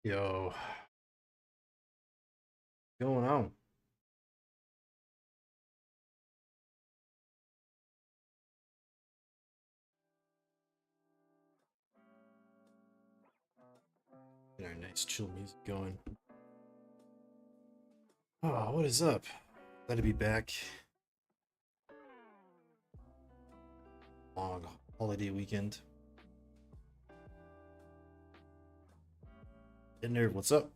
Yo, going on? Get our nice chill music going. Oh, what is up? Glad to be back. Long holiday weekend. Nerd, what's up?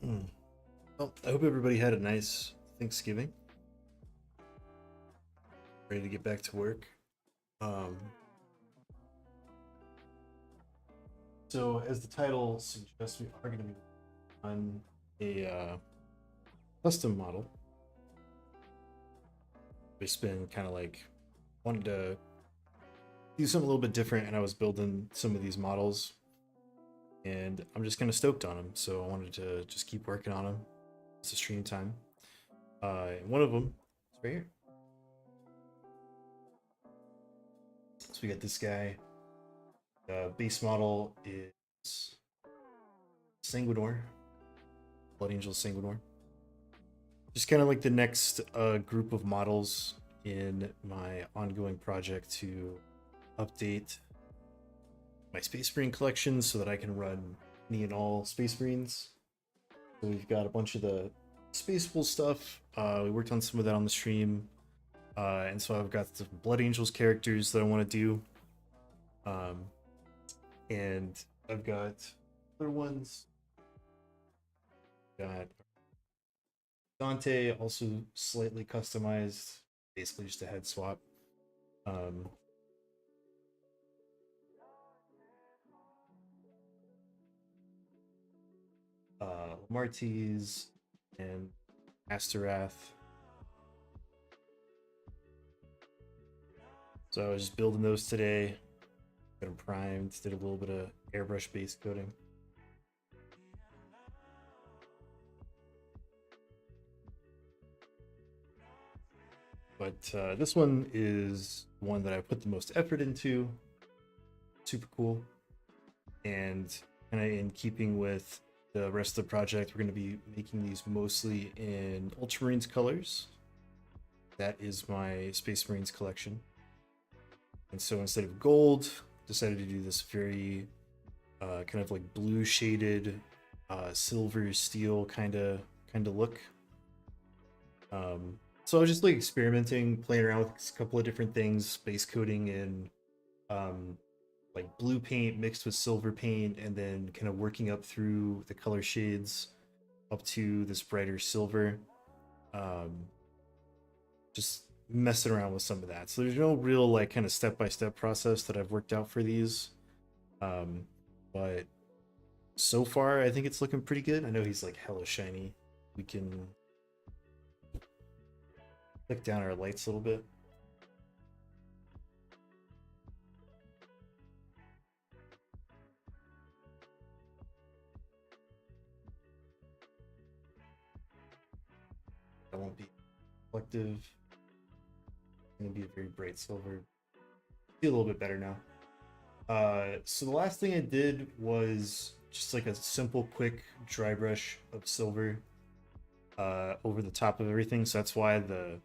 Well, I hope everybody had a nice Thanksgiving. Ready to get back to work. So as the title suggests, we are going to be on a custom model. It's been kind of like wanted to do something a little bit different, and I was building some of these models, and I'm just kind of stoked on them. So I wanted to just keep working on them. It's a stream time. One of them is right here. So we got this guy. The base model is Sanguinor, Blood Angel Sanguinor. Just kind of like the next group of models in my ongoing project to update my Space Marine collection so that I can run any and all Space Marines. So we've got a bunch of the Space Wolf stuff. We worked on some of that on the stream. And so I've got the Blood Angels characters that I want to do. And I've got other ones. Got Dante, also slightly customized, basically just a head swap. Martes and Asterath. So I was just building those today. Got them primed, did a little bit of airbrush base coating. But this one is one that I put the most effort into. Super cool. And kind of in keeping with the rest of the project, we're going to be making these mostly in Ultramarines colors. That is my Space Marines collection. And so instead of gold, decided to do this very kind of like blue shaded silver steel kind of look. So I was just like experimenting, playing around with a couple of different things, base coating in like blue paint mixed with silver paint, and then kind of working up through the color shades up to this brighter silver. Just messing around with some of that. So there's no real like kind of step-by-step process that I've worked out for these. But so far I think it's looking pretty good. I know he's like hella shiny. We can click down our lights a little bit. That won't be reflective. It's gonna be a very bright silver. See a little bit better now. So the last thing I did was just like a simple, quick dry brush of silver over the top of everything. So that's why the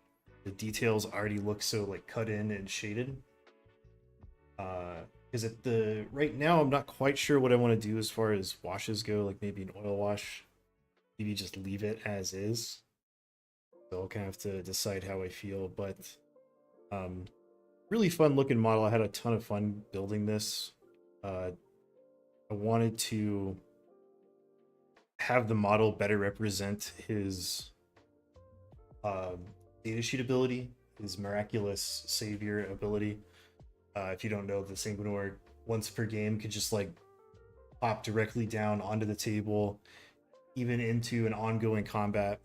details already look so like cut in and shaded. Because at the right now, I'm not quite sure what I want to do as far as washes go. Like maybe an oil wash, maybe just leave it as is. So I'll kind of have to decide how I feel, but really fun looking model. I had a ton of fun building this. I wanted to have the model better represent his data sheet ability, his miraculous savior ability. If you don't know, the Sanguinor once per game could just like pop directly down onto the table, even into an ongoing combat.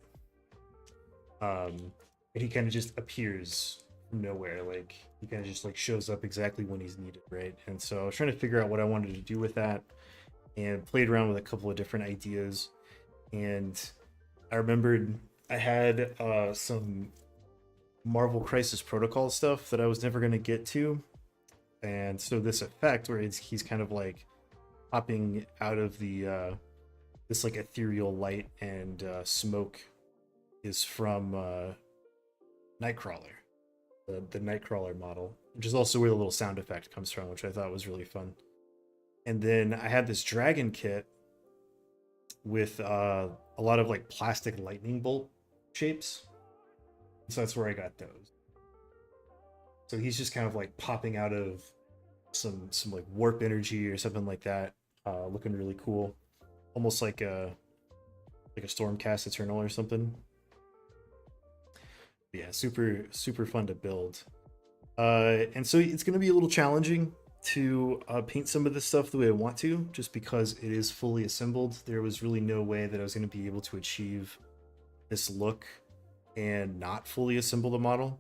And he kind of just appears from nowhere. Like he kind of just like shows up exactly when he's needed, right? And so I was trying to figure out what I wanted to do with that, and played around with a couple of different ideas. And I remembered I had some Marvel Crisis Protocol stuff that I was never going to get to. And so this effect where he's kind of like popping out of the this like ethereal light and smoke is from Nightcrawler, the Nightcrawler model, which is also where the little sound effect comes from, which I thought was really fun. And then I had this dragon kit with a lot of like plastic lightning bolt shapes. So that's where I got those. So he's just kind of like popping out of some like warp energy or something like that, looking really cool, almost like a Stormcast Eternal or something. But yeah, super fun to build. And so it's going to be a little challenging to paint some of this stuff the way I want to, just because it is fully assembled. There was really no way that I was going to be able to achieve this look and not fully assemble the model,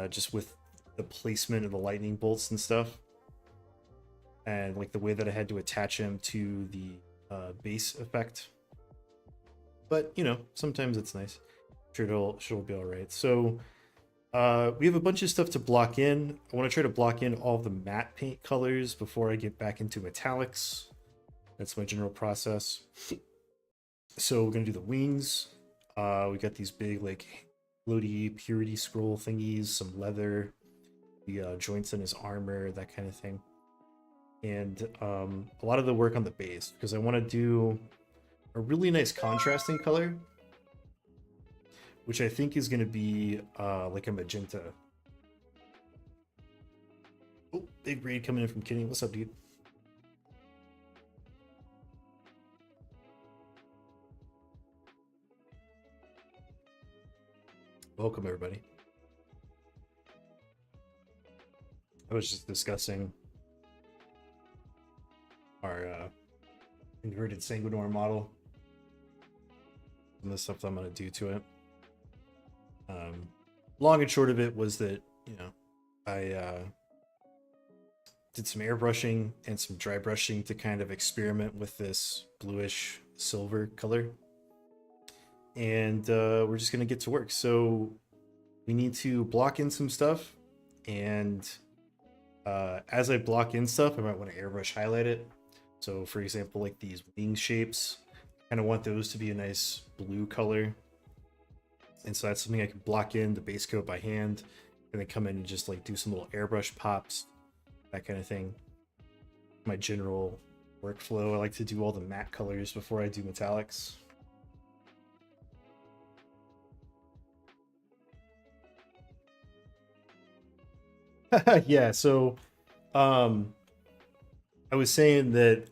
just with the placement of the lightning bolts and stuff, and like the way that I had to attach him to the base effect. But you know, sometimes it's nice. Sure, it'll be all right. So we have a bunch of stuff to block in. I want to try to block in all the matte paint colors before I get back into metallics. That's my general process. So we're gonna do the wings. We got these big like floaty purity scroll thingies, some leather, the joints in his armor, that kind of thing. And a lot of the work on the base, because I want to do a really nice contrasting color, which I think is going to be like a magenta. Oh, big raid coming in from Kenny. What's up, dude? Welcome, everybody. I was just discussing our inverted Sanguinor model and the stuff that I'm going to do to it. Long and short of it was that, you know, I did some airbrushing and some dry brushing to kind of experiment with this bluish silver color. And we're just going to get to work. So we need to block in some stuff, and as I block in stuff, I might want to airbrush highlight it. So for example, like these wing shapes, I kind of want those to be a nice blue color. And so that's something I can block in the base coat by hand, and then come in and just like do some little airbrush pops, that kind of thing. My general workflow, I like to do all the matte colors before I do metallics. Yeah, so um I was saying that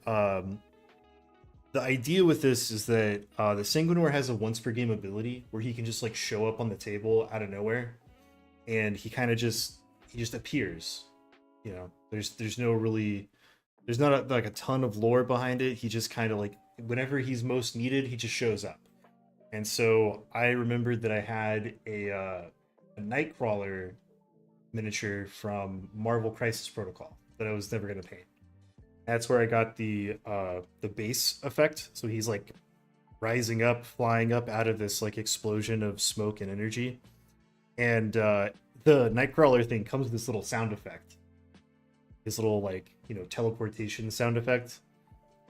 the idea with this is that the Sanguinor has a once per game ability where he can just like show up on the table out of nowhere, and he just appears. You know, there's no really there's not like a ton of lore behind it. He just kind of like whenever he's most needed, he just shows up. And so I remembered that I had a Nightcrawler miniature from Marvel Crisis Protocol that I was never gonna paint. That's where I got the base effect. So he's like rising up, flying up out of this like explosion of smoke and energy. And the Nightcrawler thing comes with this little sound effect, this little like teleportation sound effect.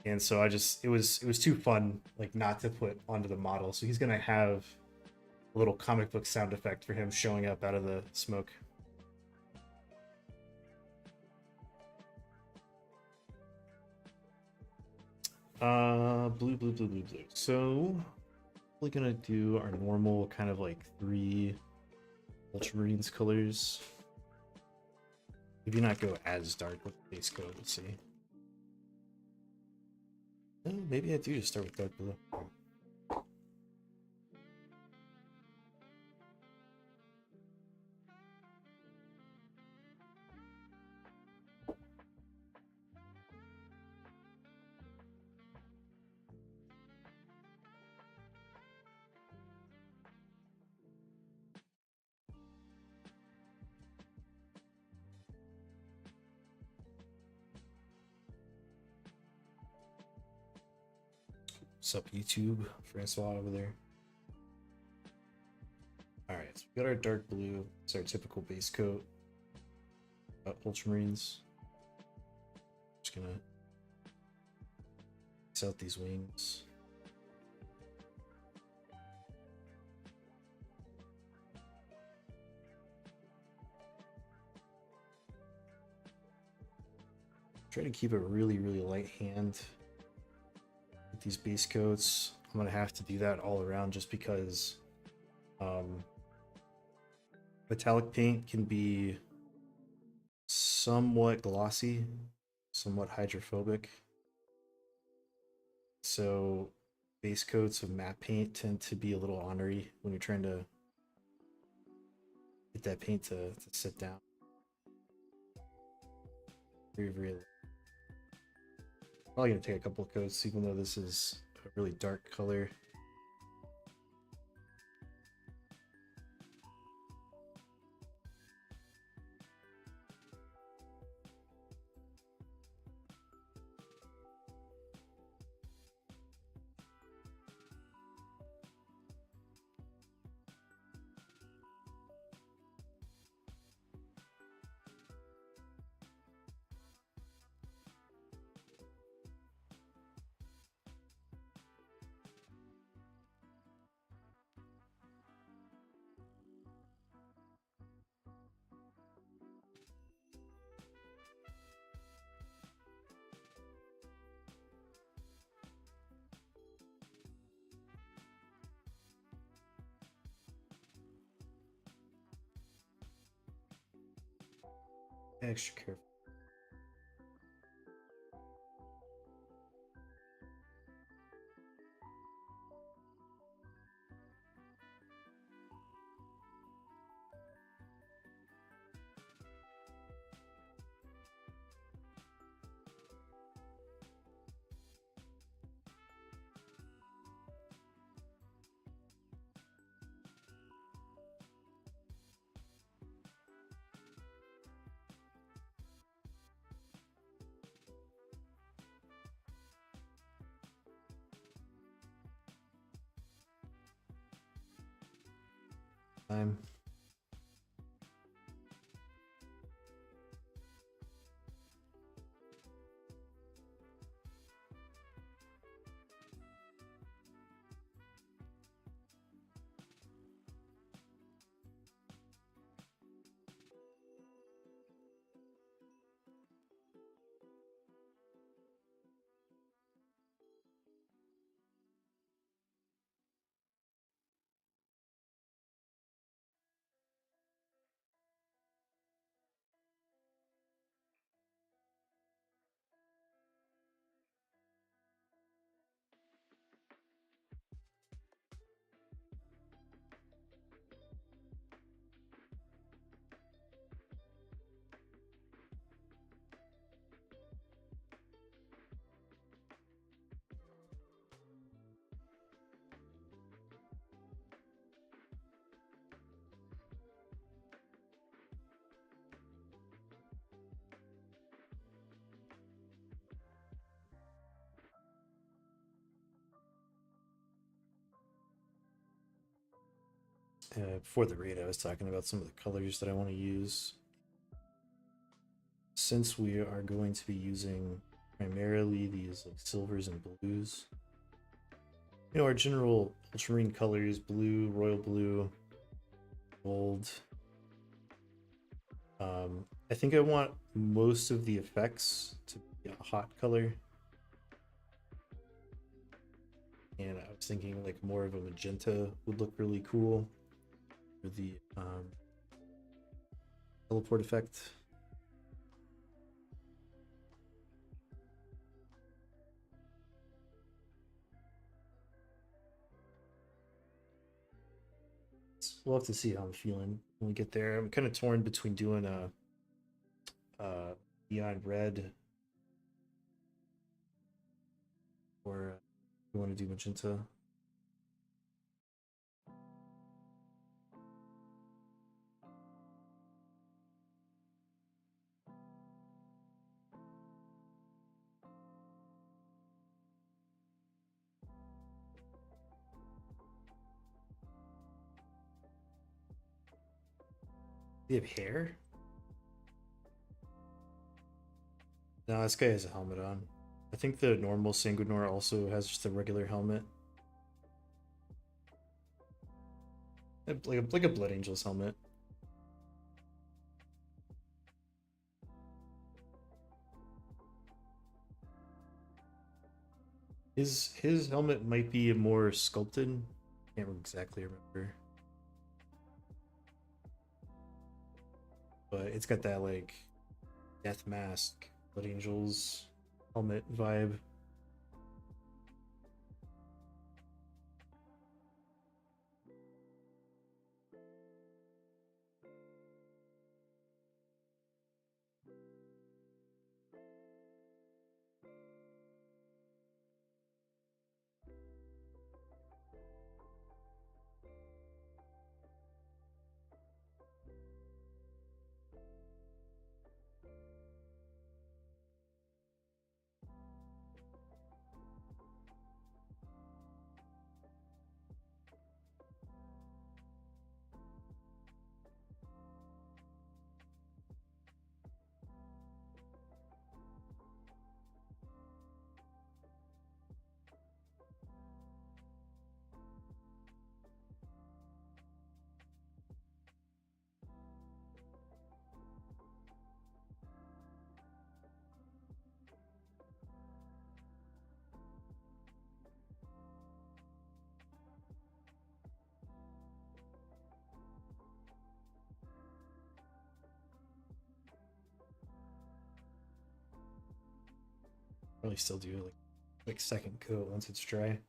And so it was too fun like not to put onto the model. So he's gonna have a little comic book sound effect for him showing up out of the smoke. Blue. So we're gonna do our normal kind of like 3 ultramarines colors. Maybe not go as dark with the base coat. Let's see. Oh, maybe I do just start with dark blue. What's up, YouTube? Francois over there. Alright, so we got our dark blue. It's our typical base coat. Ultramarines. Just gonna mix out these wings. Try to keep a really light hand with these base coats. I'm gonna have to do that all around just because metallic paint can be somewhat glossy, somewhat hydrophobic. So base coats of matte paint tend to be a little ornery when you're trying to get that paint to sit down. Very probably gonna take a couple of coats, even though this is a really dark color. Extra careful. Time. Before the raid, I was talking about some of the colors that I want to use. Since we are going to be using primarily these like silvers and blues, you know, our general ultramarine colors: blue, royal blue, gold. I think I want most of the effects to be a hot color. And I was thinking like more of a magenta would look really cool for the teleport effect. We'll have to see how I'm feeling when we get there. I'm kind of torn between doing a neon red or you want to do magenta. Do you have hair? No, this guy has a helmet on. I think the normal Sanguinor also has just a regular helmet. Like a Blood Angel's helmet. His helmet might be more sculpted. Can't exactly remember. But it's got that like death mask, Blood Angel's helmet vibe. Probably still do like second coat once it's dry.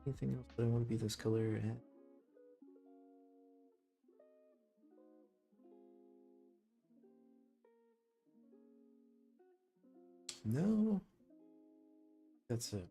Anything else that I want to be this color at? No. That's it.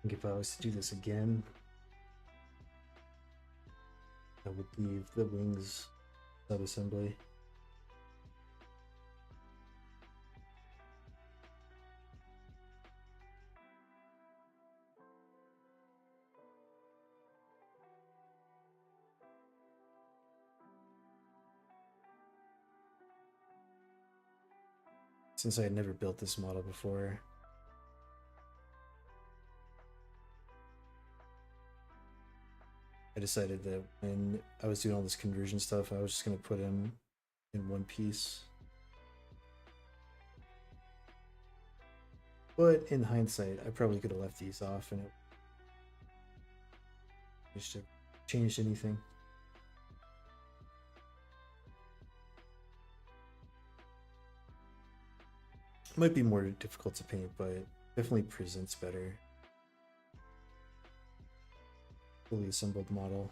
think if I was to do this again, I would leave the wings sub-assembly. Since I had never built this model before, I decided that when I was doing all this conversion stuff, I was just going to put him in one piece. But in hindsight, I probably could have left these off and it just changed anything. It might be more difficult to paint, but definitely presents better. Fully assembled model.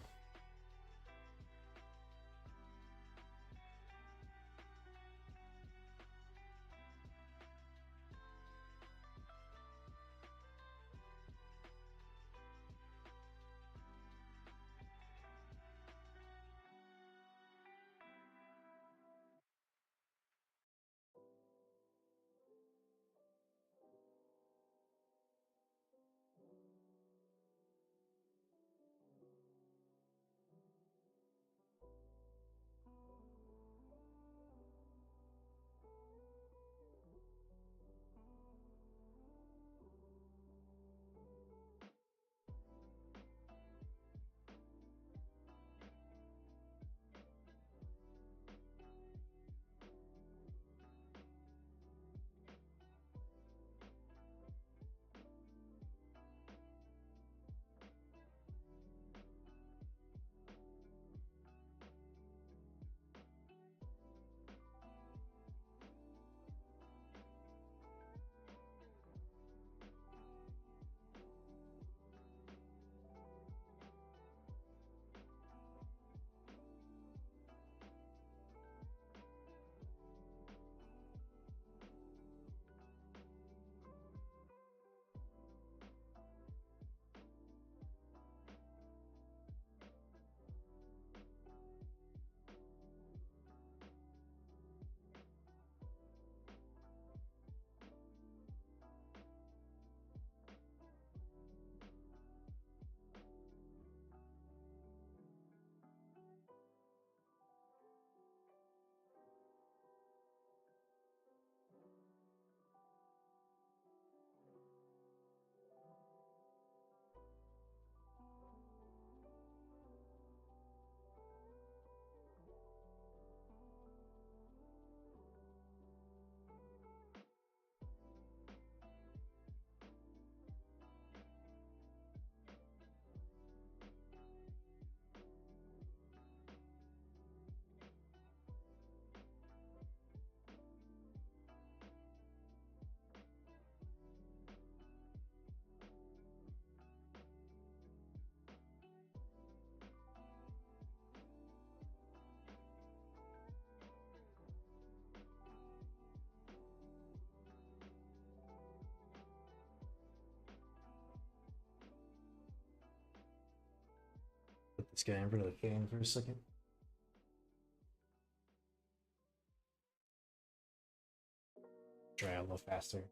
Put this guy in front of the fan for a second. Try a little faster.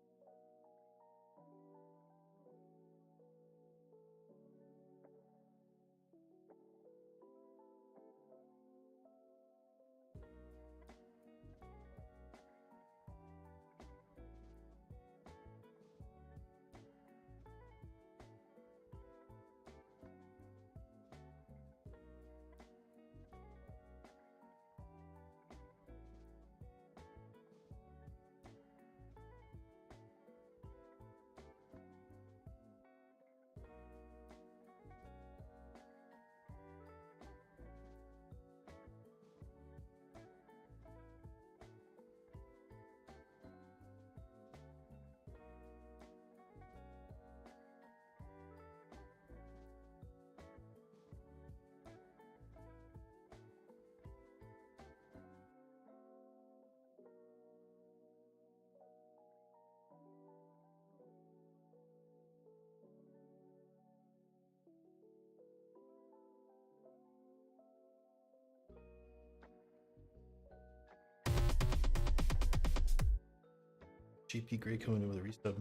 GP Gray coming in with a resub.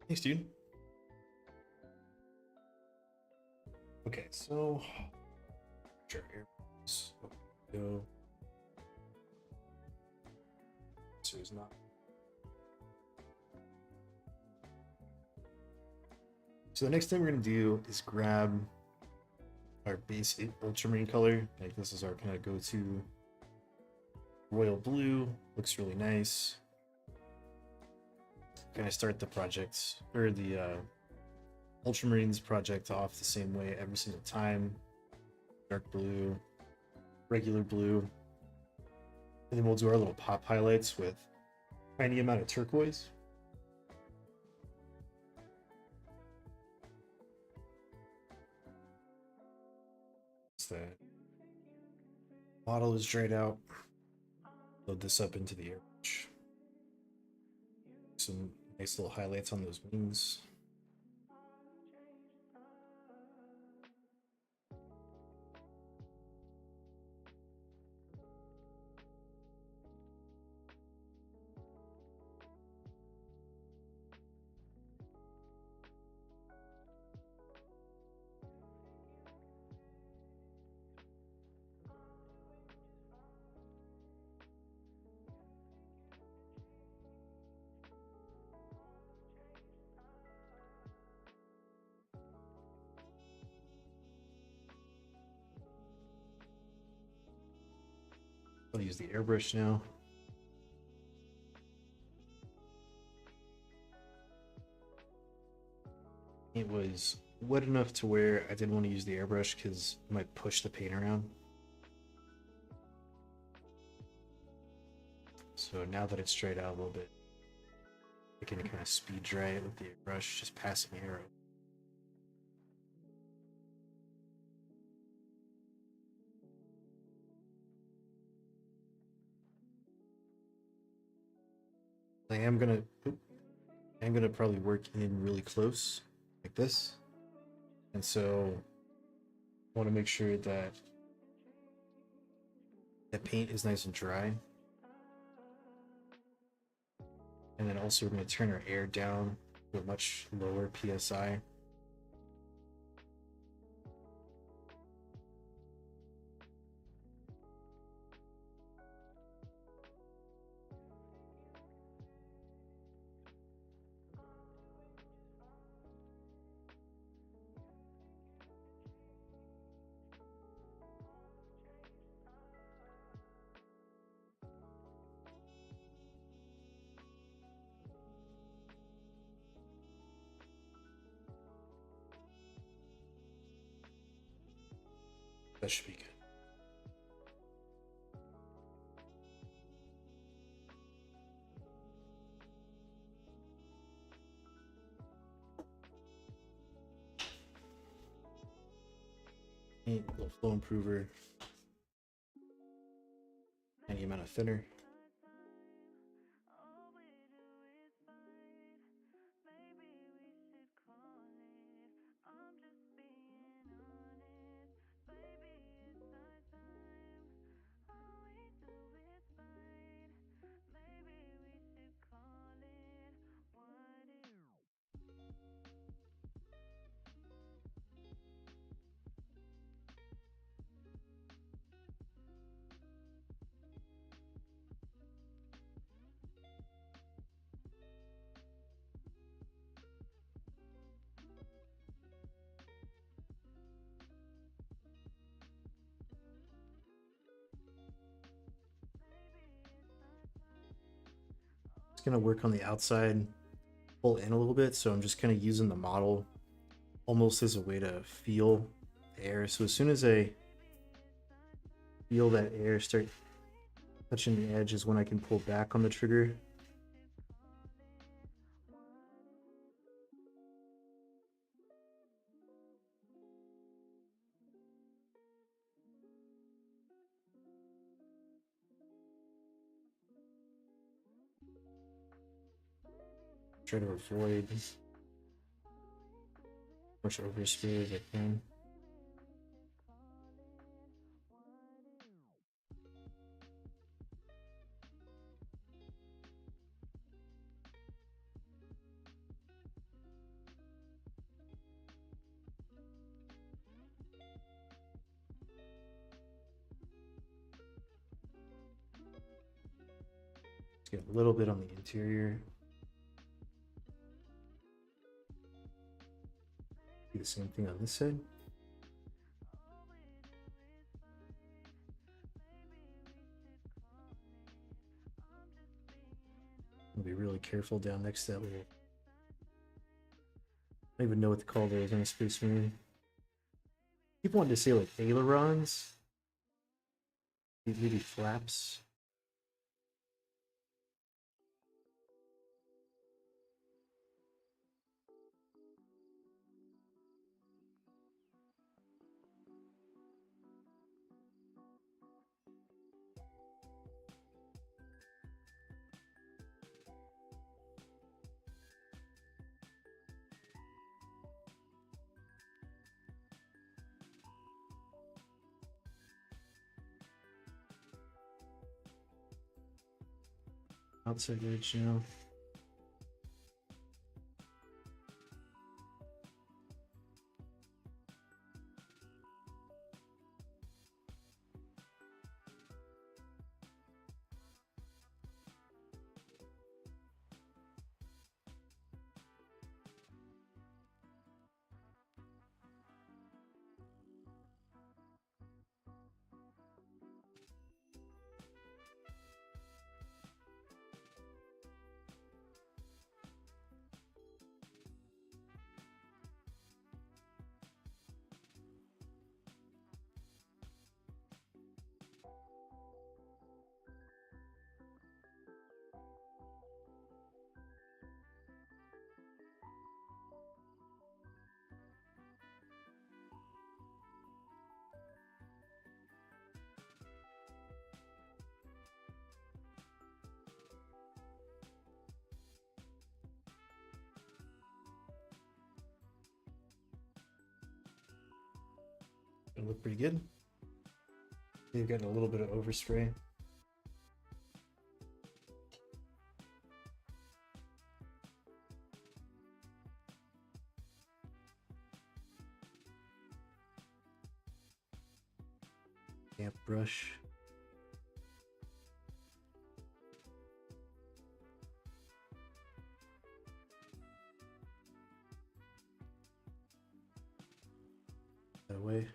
Thanks, dude. Okay, so sure here. Go. So it's not. So the next thing we're gonna do is grab our base ultramarine color. Like this is our kind of go-to royal blue. Looks really nice. Kind of start the project or the ultramarines project off the same way every single time. Dark blue, regular blue, and then we'll do our little pop highlights with tiny amount of turquoise. The model is dried out. Load this up into the airbrush. Some nice little highlights on those wings. I'll use the airbrush now. It was wet enough to where I didn't want to use the airbrush because it might push the paint around. So now that it's dried out a little bit, I can kind of speed dry it with the airbrush, just passing the arrow. I'm gonna probably work in really close like this, and so I want to make sure that the paint is nice and dry. And then also we're going to turn our air down to a much lower PSI. That should be good. Paint, little flow improver, any amount of thinner. Gonna work on the outside, pull in a little bit, so I'm just kind of using the model almost as a way to feel air. So as soon as I feel that air start touching the edge is when I can pull back on the trigger. Try to avoid as much overspray as I can. Let's get a little bit on the interior. Do the same thing on this side. I'll be really careful down next to that little. I don't even know what to call those in a Space Marine. People wanted to say like ailerons. Maybe flaps. Outside edge now. Gonna look pretty good. You've gotten a little bit of overspray. Damp brush. That way.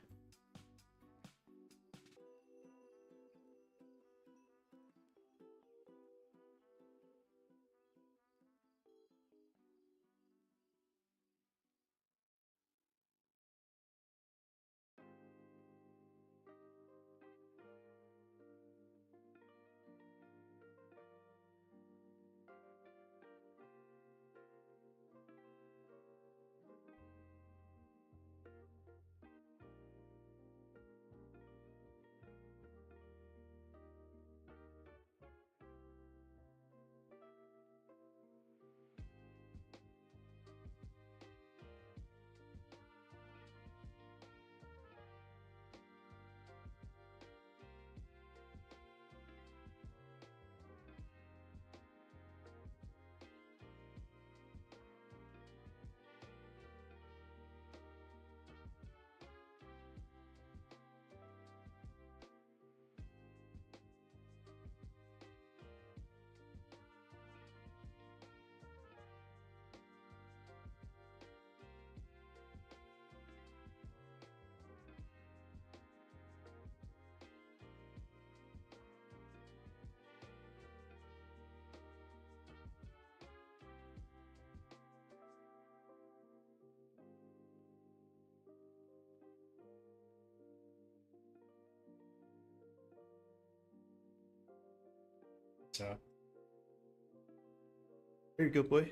So, very good, boy.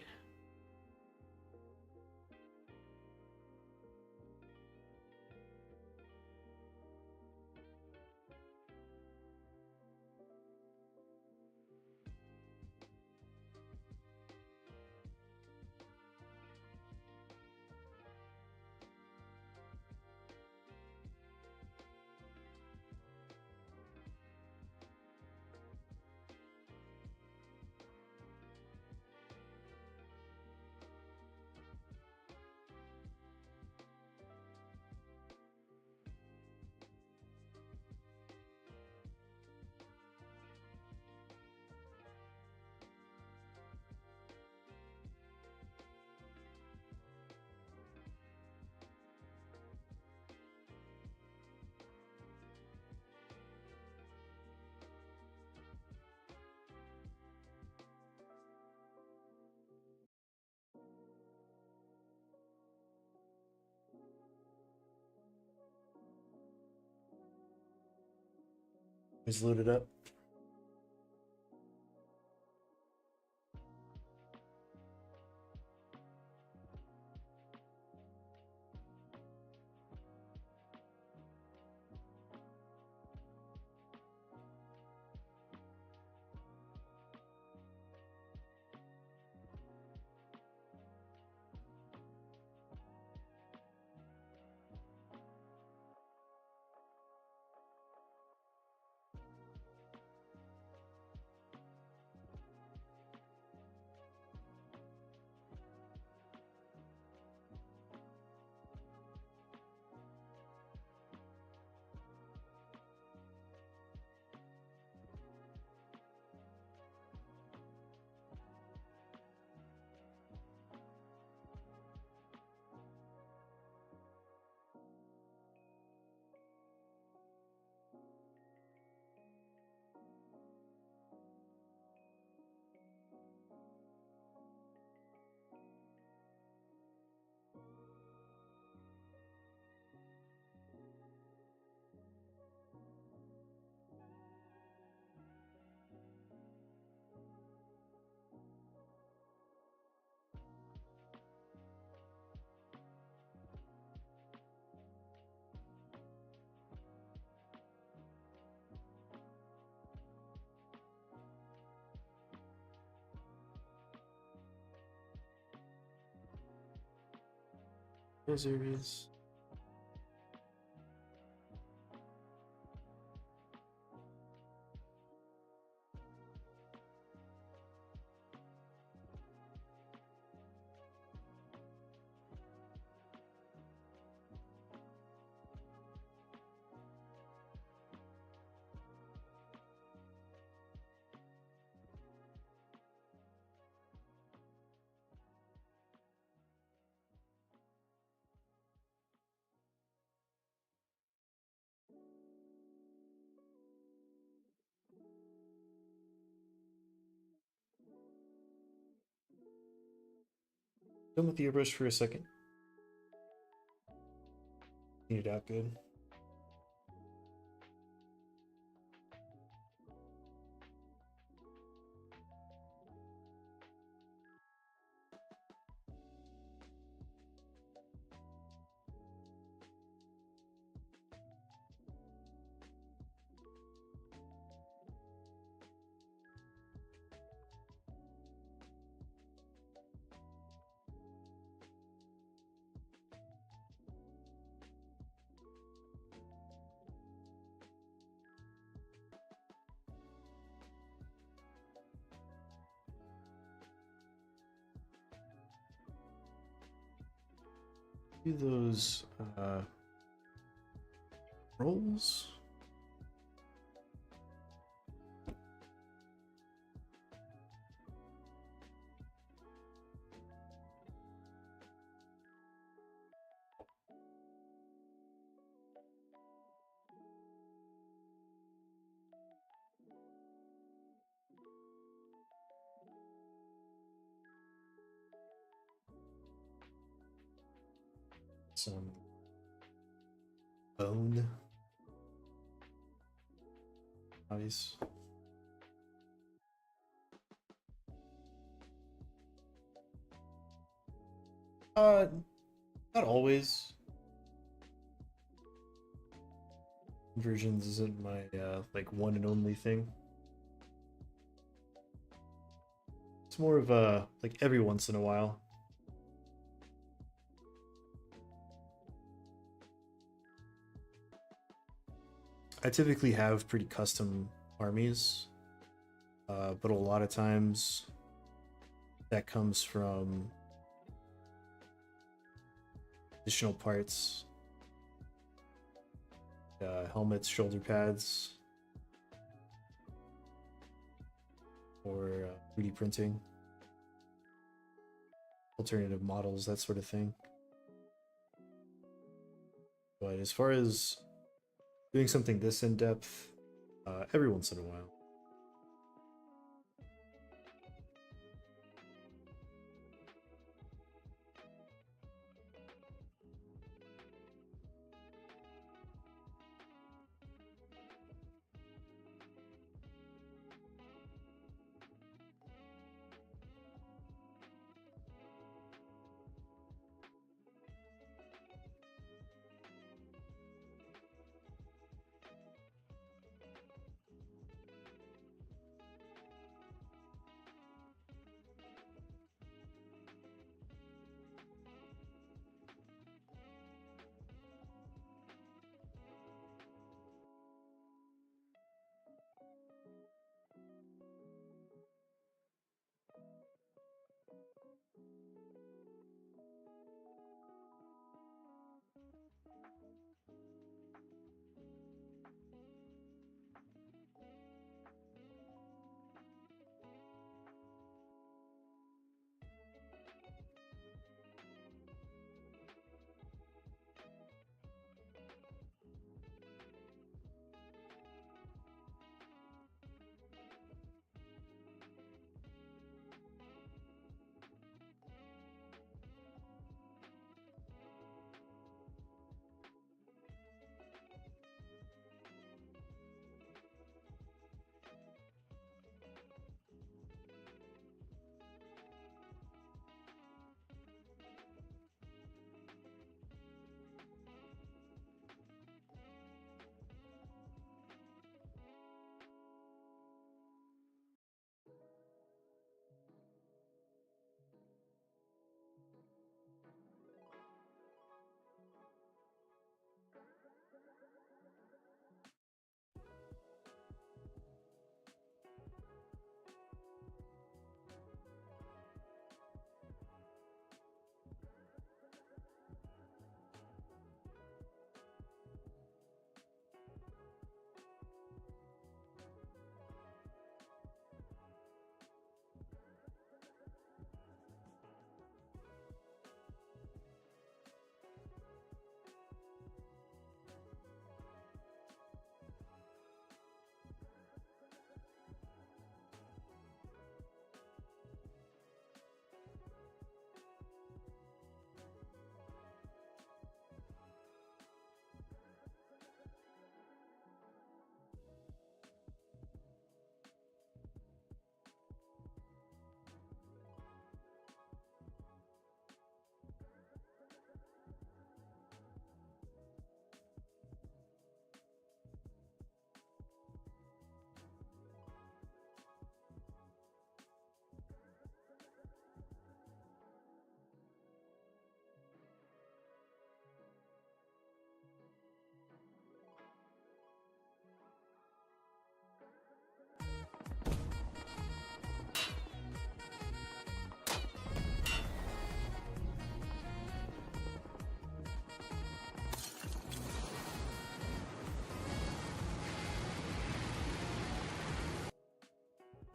He's loaded up. Scissors. Done with the airbrush for a second. Clean it out good. Do those rolls. Some bone. Nice. Not always. Conversions isn't my like one and only thing. It's more of a like every once in a while. I typically have pretty custom armies, but a lot of times that comes from additional parts, helmets, shoulder pads, or 3D printing, alternative models, that sort of thing. But as far as doing something this in depth, every once in a while.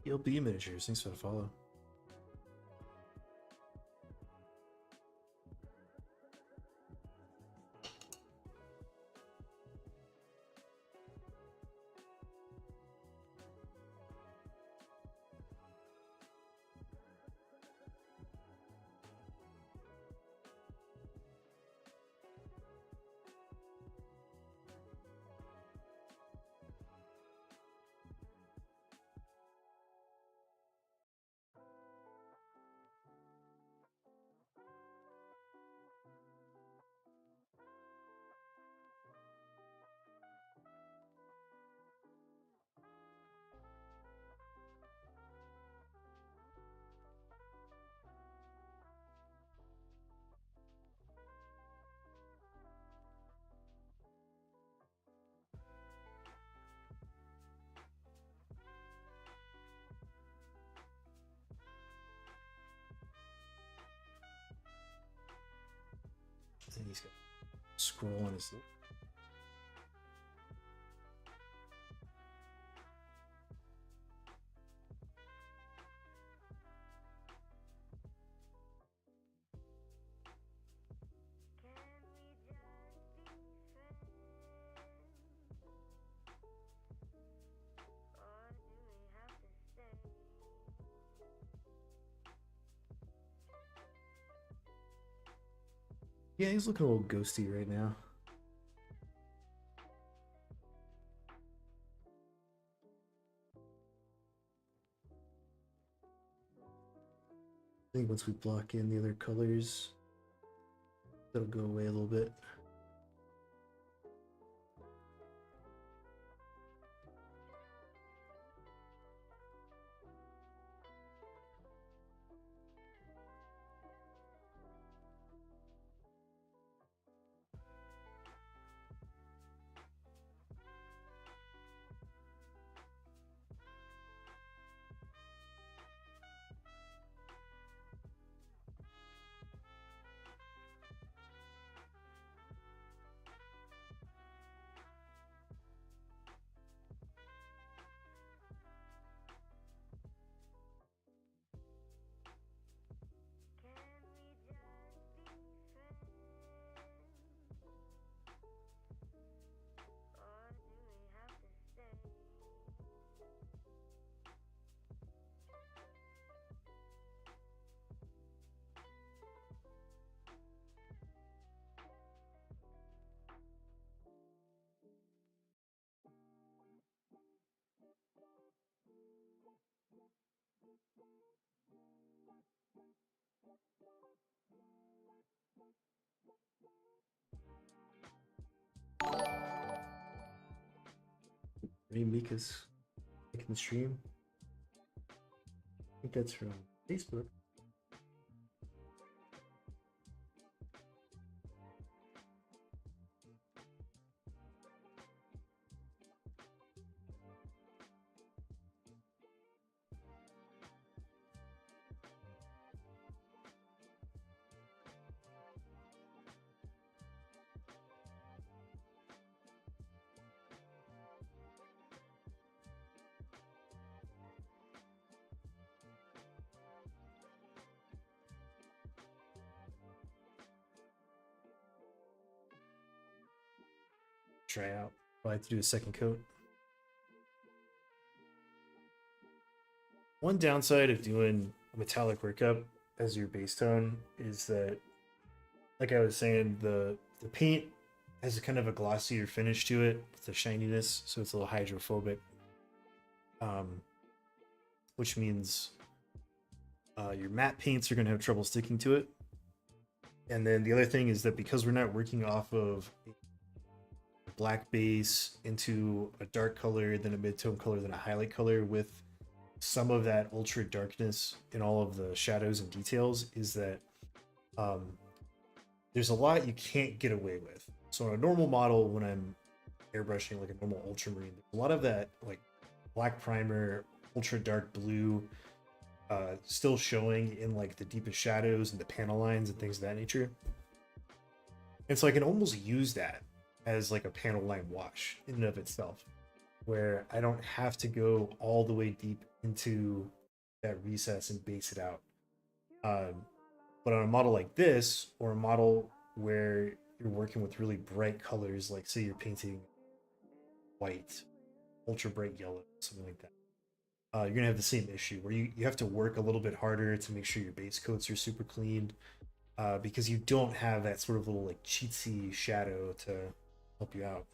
ELB miniatures, thanks for the follow. I think he's got a scroll on his. Yeah, he's looking a little ghosty right now. I think once we block in the other colors, that'll go away a little bit. Maybe Mika's making the stream. I think that's from Facebook. Try out. I have to do a second coat. One downside of doing a metallic workup as your base tone is that, like I was saying, the paint has a kind of a glossier finish to it with the shininess, so it's a little hydrophobic. Which means your matte paints are going to have trouble sticking to it. And then the other thing is that because we're not working off of a black base into a dark color, then a mid-tone color, then a highlight color with some of that ultra darkness in all of the shadows and details, is that there's a lot you can't get away with. So on a normal model, when I'm airbrushing like a normal ultramarine, there's a lot of that like black primer, ultra dark blue, still showing in like the deepest shadows and the panel lines and things of that nature. And so I can almost use that as like a panel line wash in and of itself. where I don't have to go all the way deep into that recess and base it out. Um, but on a model like this, or a model where you're working with really bright colors, like say you're painting white, ultra bright yellow, something like that, you're gonna have the same issue where you have to work a little bit harder to make sure your base coats are super clean, because you don't have that sort of little like cheatsy shadow to help you out.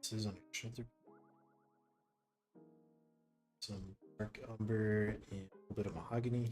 This is on a shelter. Some dark umber and a little bit of mahogany.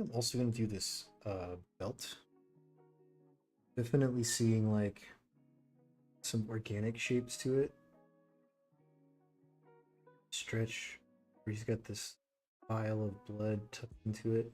I'm also gonna do this belt. Definitely seeing like some organic shapes to it. Stretch where he's got this pile of blood tucked into it.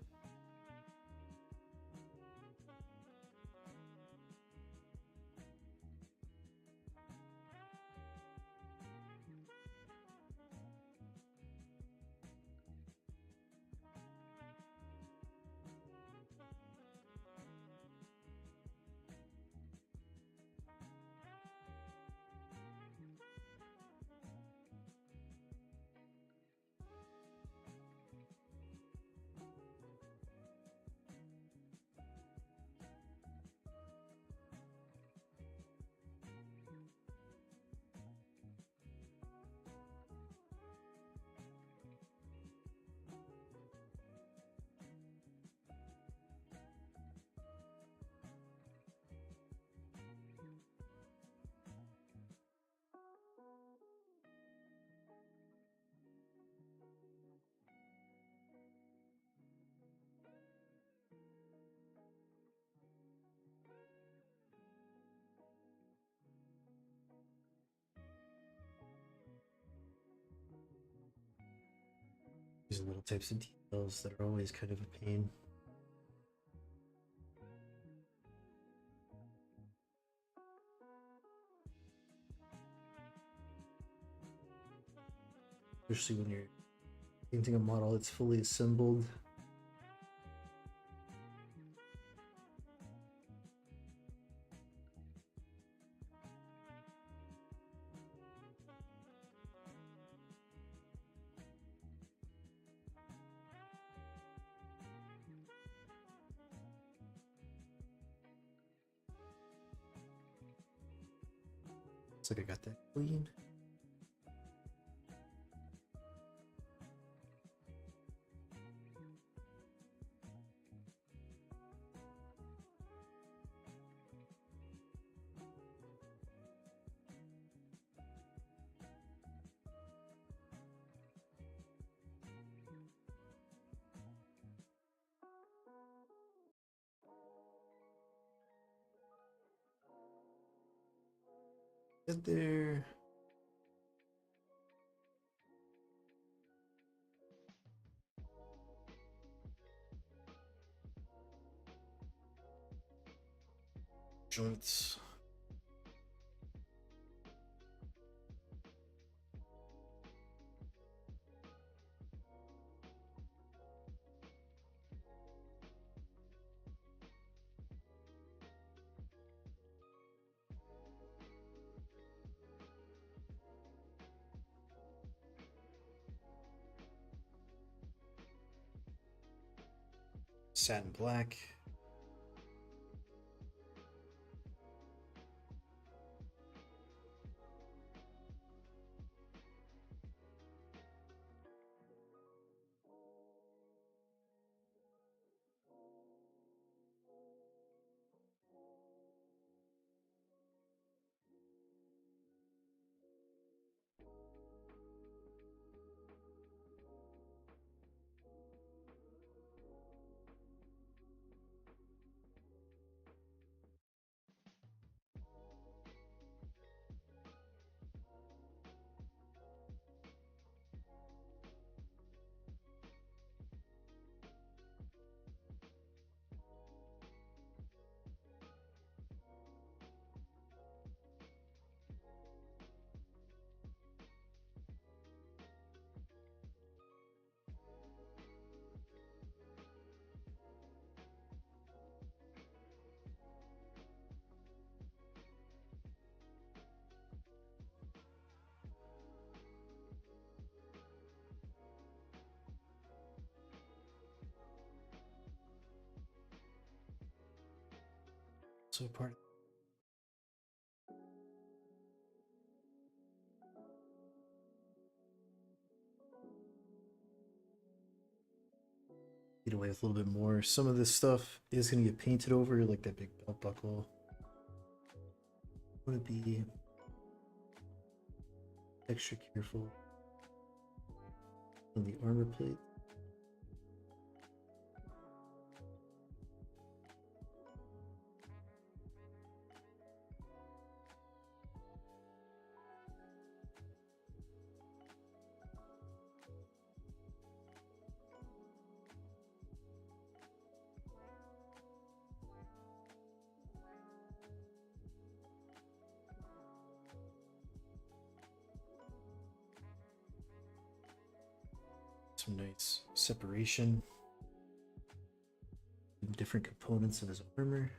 These little types of details that are always kind of a pain. Especially when you're painting a model that's fully assembled. Looks like I got that clean. Get there. Joints. Satin black. So part. Get away with a little bit more. Some of this stuff is going to get painted over, like that big belt buckle. I want to be extra careful on the armor plate. some nice separation. Different components of his armor.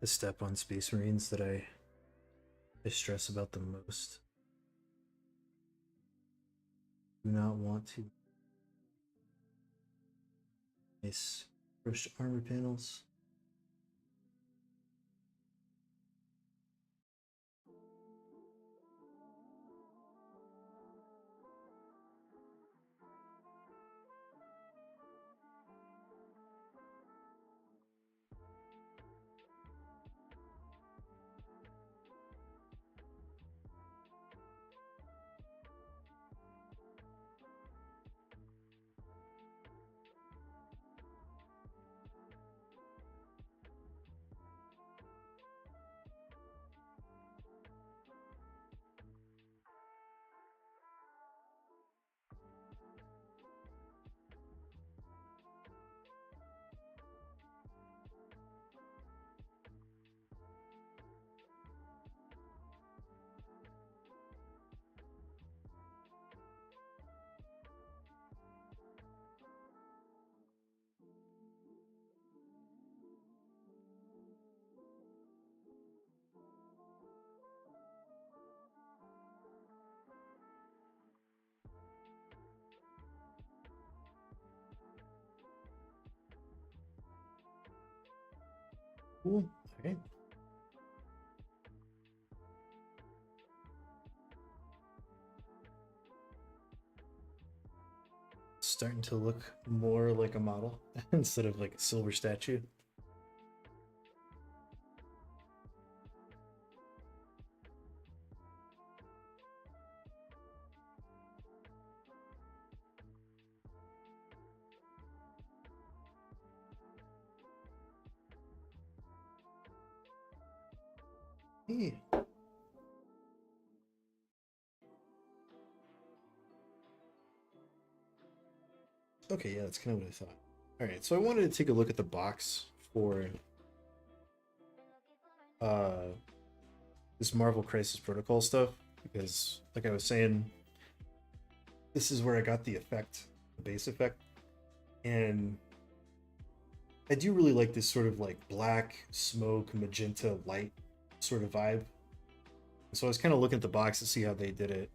The step on Space Marines that I stress about the most. Do not want to nice brushed armor panels. Cool. Okay. Starting to look more like a model instead of like a silver statue. Hey. Okay, yeah, that's kind of what I thought. All right, so I wanted to take a look at the box for uh this Marvel Crisis Protocol stuff because, like I was saying, this is where I got the effect, the base effect, and I do really like this sort of like black, smoke, magenta, light sort of vibe. So I was kind of looking at the box to see how they did it,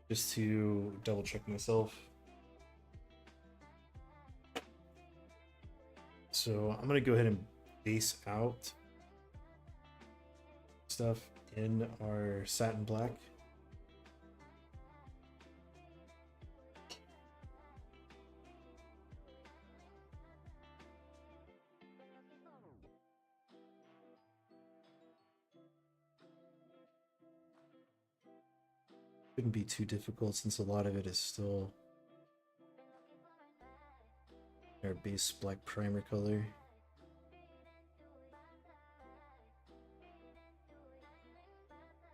just to double check myself. So I'm gonna go ahead and base out stuff in our satin black. Shouldn't be too difficult since a lot of it is still our base black primer color.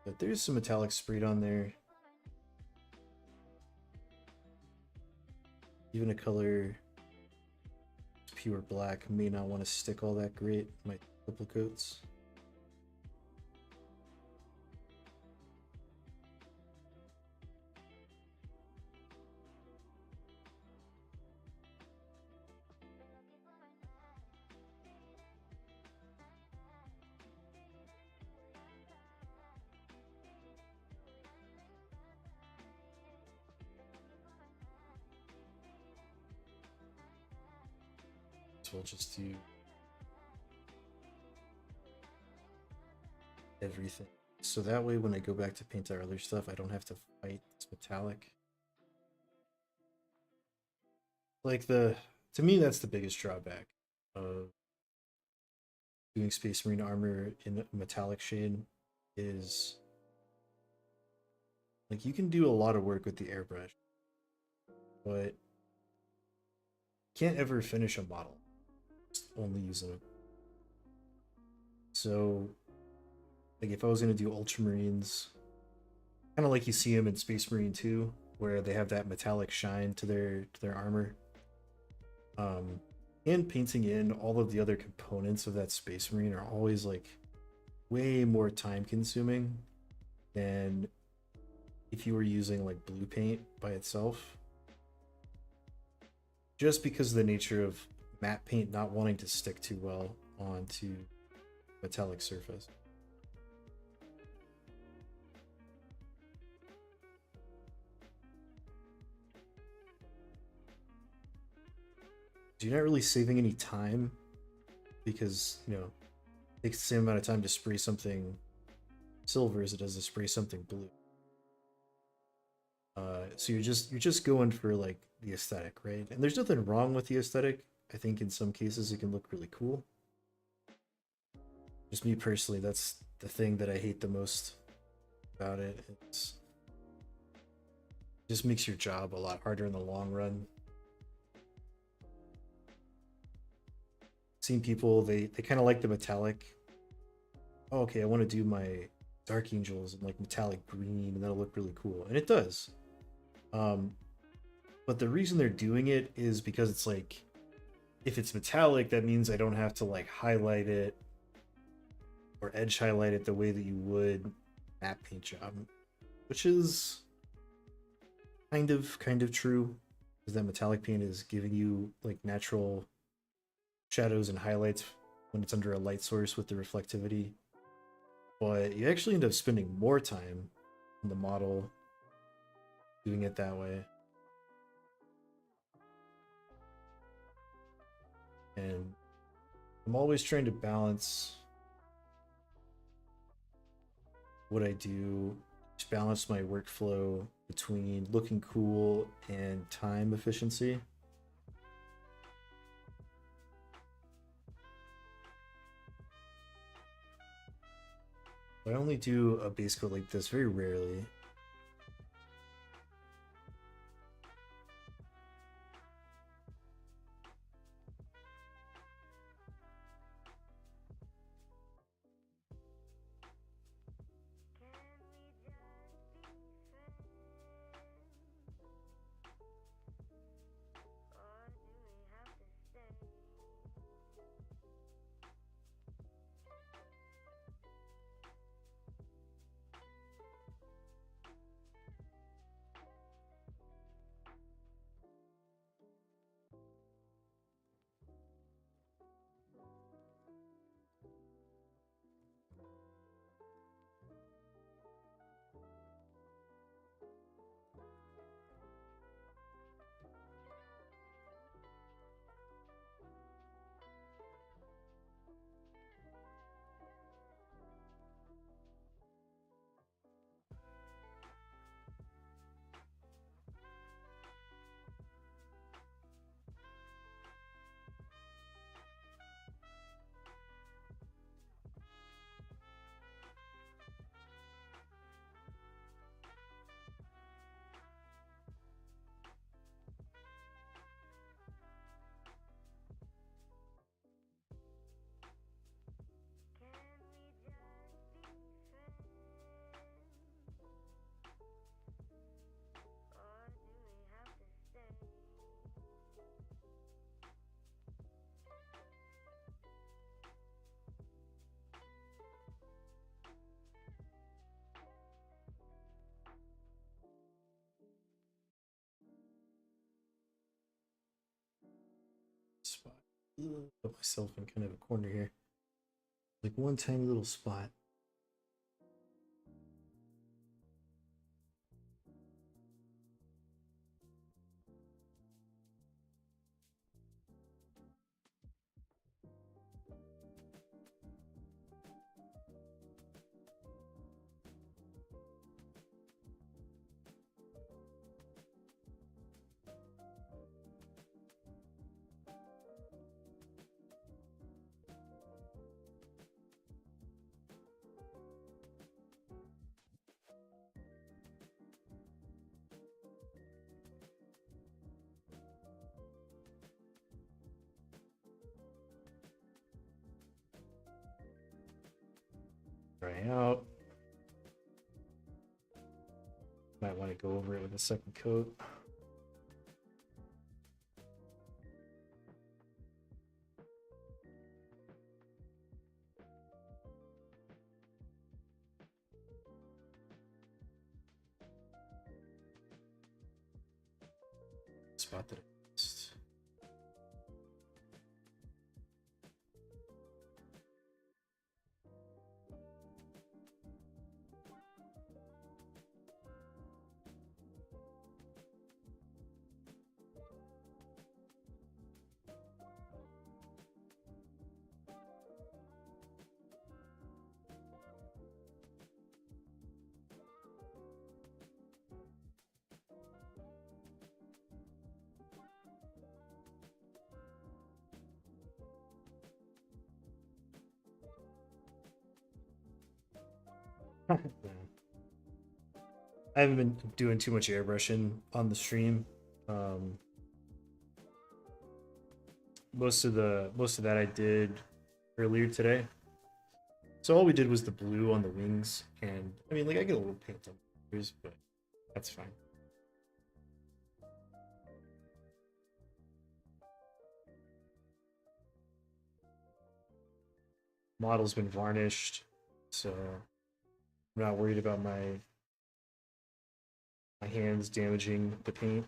But there's some metallic sprayed on there. Even a color pure black may not want to stick all that great. Might triple coats. So we'll just do everything. So that way when I go back to paint our other stuff, I don't have to fight this metallic. Like to me, that's the biggest drawback of doing Space Marine armor in a metallic shade is like you can do a lot of work with the airbrush, but can't ever finish a model just only using it. So like if I was gonna do Ultramarines, kind of like you see them in Space Marine 2, where they have that metallic shine to their armor. And painting in all of the other components of that Space Marine are always like way more time consuming than if you were using like blue paint by itself. Just because of the nature of matte paint not wanting to stick too well onto metallic surface. You're not really saving any time because, you know, it takes the same amount of time to spray something silver as it does to spray something blue. So you're just going for like the aesthetic, right? And there's nothing wrong with the aesthetic. I think in some cases it can look really cool. Just me personally, that's the thing that I hate the most about it. It just makes your job a lot harder in the long run. Seen people, they kind of like the metallic. Oh, okay, I want to do my Dark Angels in like metallic green and that'll look really cool. And it does. But the reason they're doing it is because it's like, if it's metallic, that means I don't have to like highlight it or edge highlight it the way that you would matte paint job, which is kind of true, because that metallic paint is giving you like natural shadows and highlights when it's under a light source with the reflectivity. But you actually end up spending more time in the model doing it that way. And I'm always trying to balance what I do, to balance my workflow between looking cool and time efficiency. I only do a base coat like this very rarely. Put myself in kind of a corner here. Like one tiny little spot. Dry out. Might want to go over it with a second coat. Spot that I missed. I haven't been doing too much airbrushing on the stream. Um, most of that I did earlier today. So all we did was the blue on the wings, and I mean, like I get a little paint on the ears, but that's fine. Model's been varnished, so I'm not worried about my hands damaging the paint.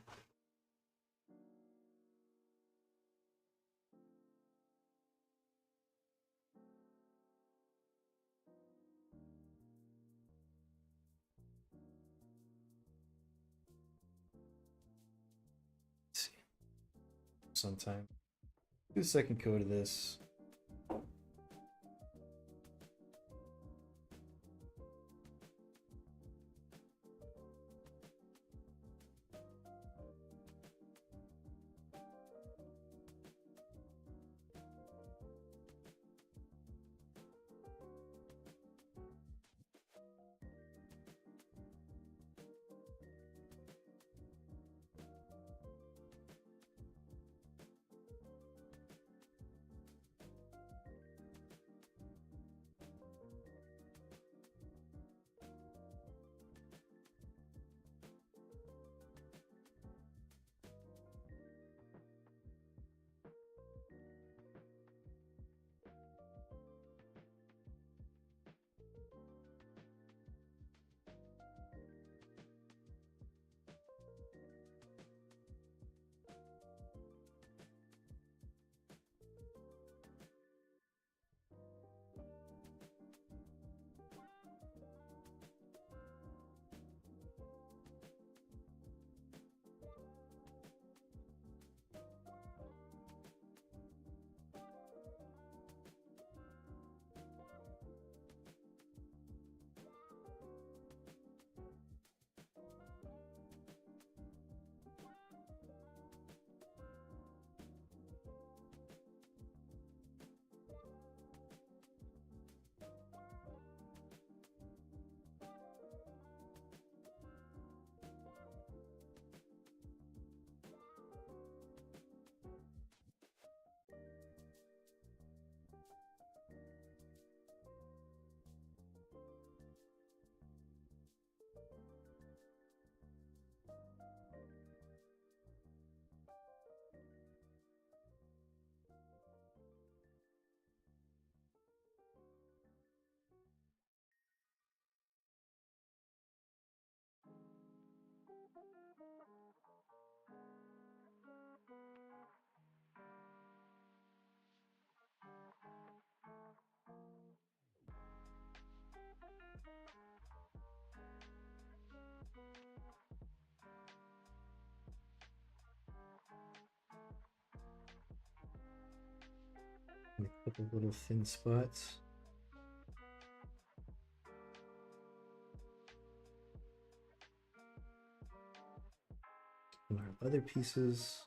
Let's see. Sometime. Do the second coat of this. And a couple little thin spots. And our other pieces.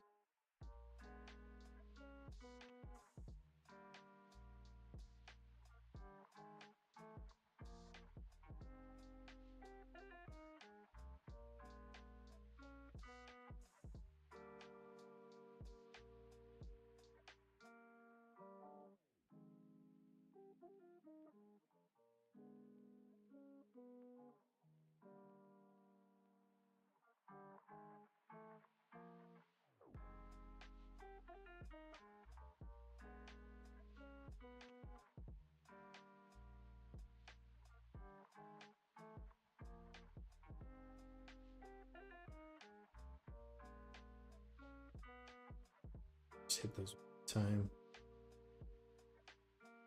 Just hit those one time.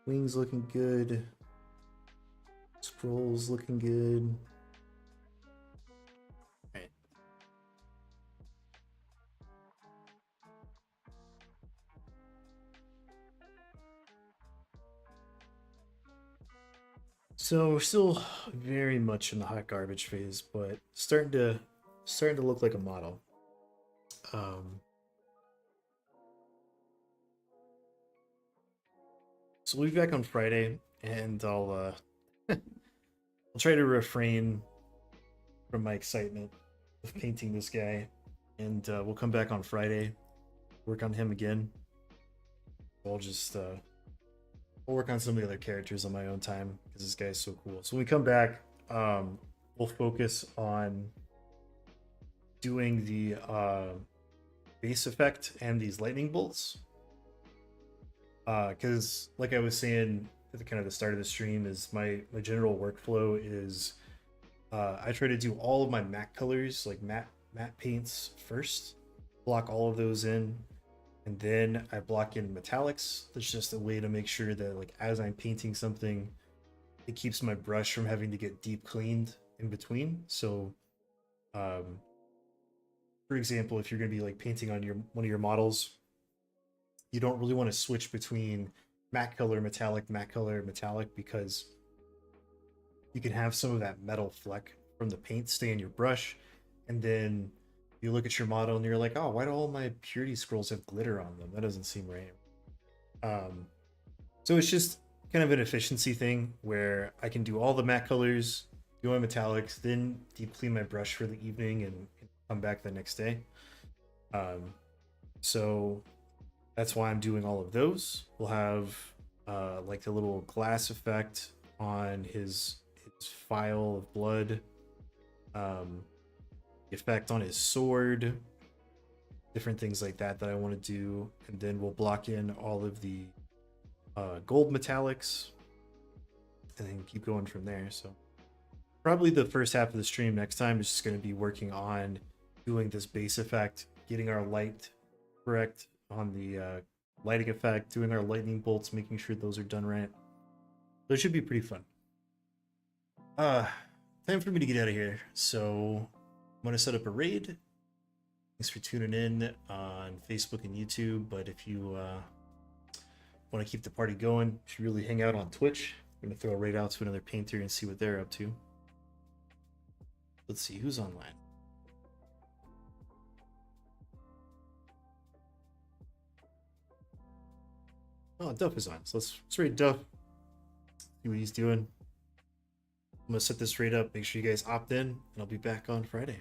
Wings looking good. Scrolls looking good. All right. So we're still very much in the hot garbage phase, but starting to look like a model. So we'll be back on Friday, and I'll try to refrain from my excitement of painting this guy, and we'll come back on Friday, work on him again. I'll just I'll work on some of the other characters on my own time because this guy's so cool. So when we come back, we'll focus on doing the base effect and these lightning bolts. Because like I was saying at the kind of the start of the stream, is my general workflow is I try to do all of my matte colors, like matte paints first, block all of those in, and then I block in metallics. That's just a way to make sure that like as I'm painting something, it keeps my brush from having to get deep cleaned in between. So for example, if you're going to be like painting on one of your models, you don't really want to switch between matte color, metallic, because you can have some of that metal fleck from the paint stay in your brush, and then you look at your model and you're like, oh, why do all my purity scrolls have glitter on them? That doesn't seem right. So it's just kind of an efficiency thing where I can do all the matte colors, do my metallics, then deep clean my brush for the evening and come back the next day. So that's why I'm doing all of those. We'll have like the little glass effect on his vial of blood, the effect on his sword, different things like that I want to do, and then we'll block in all of the gold metallics, and then keep going from there. So probably the first half of the stream next time is just going to be working on doing this base effect, getting our light correct on the lighting effect, doing our lightning bolts, making sure those are done right. So it should be pretty fun. Time for me to get out of here. So I'm going to set up a raid. Thanks for tuning in on Facebook and YouTube. But if you want to keep the party going, you should really hang out on Twitch. I'm going to throw a raid out to another painter and see what they're up to. Let's see who's online. Oh, Duff is on. So let's raid Duff. See what he's doing. I'm going to set this raid up. Make sure you guys opt in, and I'll be back on Friday.